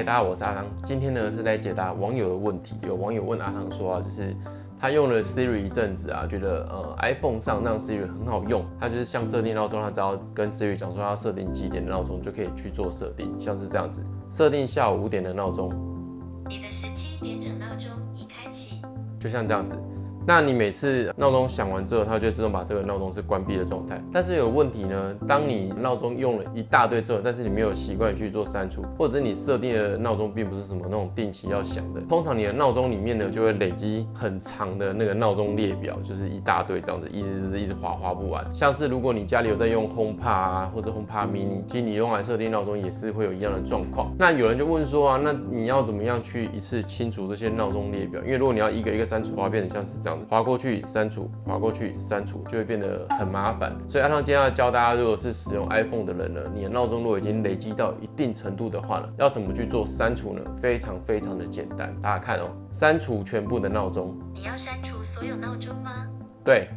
嗨，大家好，我是阿汤。今天呢是来解答网友的问题。有网友问阿汤说啊，就是他用了 Siri 一阵子啊，觉得iPhone 上让 Siri 很好用。他就是像设定闹钟，他只要跟 Siri 讲说他要设定几点的闹钟，就可以去做设定，像是这样子，设定下午5点的闹钟，你的17点整闹钟已开启，就像这样子。那你每次闹钟响完之后，它就会自动把这个闹钟是关闭的状态。但是有问题呢，当你闹钟用了一大堆之后，但是你没有习惯去做删除，或者是你设定的闹钟并不是什么那种定期要响的，通常你的闹钟里面呢就会累积很长的那个闹钟列表，就是一大堆这样子，一直滑不完。像是如果你家里有在用 HomePod 啊，或者 HomePod Mini， 其实你用来设定闹钟也是会有一样的状况。那有人就问说啊，那你要怎么样去一次清除这些闹钟列表？因为如果你要一个一个删除的话，变成像是这样子，滑过去删除，滑过去删除，就会变得很麻烦。所以阿汤今天要教大家，如果是使用 iPhone 的人呢，你的闹钟如果已经累积到一定程度的话呢，要怎么去做删除呢？非常的简单。大家看哦，删除全部的闹钟。你要删除所有闹钟吗？对，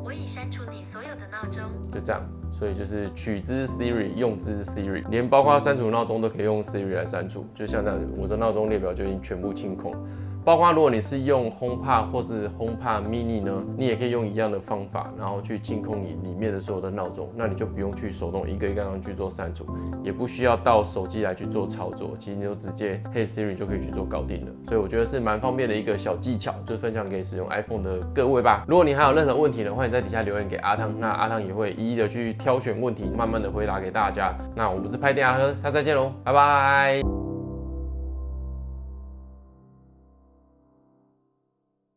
我已删除你所有的闹钟。就这样。所以就是取之 Siri， 用之 Siri， 连包括删除闹钟都可以用 Siri 来删除。就像这样，我的闹钟列表就已经全部清空了。包括如果你是用 HomePod 或是 HomePod Mini 呢，你也可以用一样的方法，然后去清空你里面的所有的闹钟，那你就不用去手动一个一个上去做删除，也不需要到手机来去做操作，其实你就直接 Hey Siri 就可以去做搞定了。所以我觉得是蛮方便的一个小技巧，就分享给使用 iPhone 的各位吧。如果你还有任何问题呢，欢迎在底下留言给阿汤，那阿汤也会一一的去挑选问题，慢慢的回答给大家。那我们是拍电阿汤，下次再见喽，拜拜。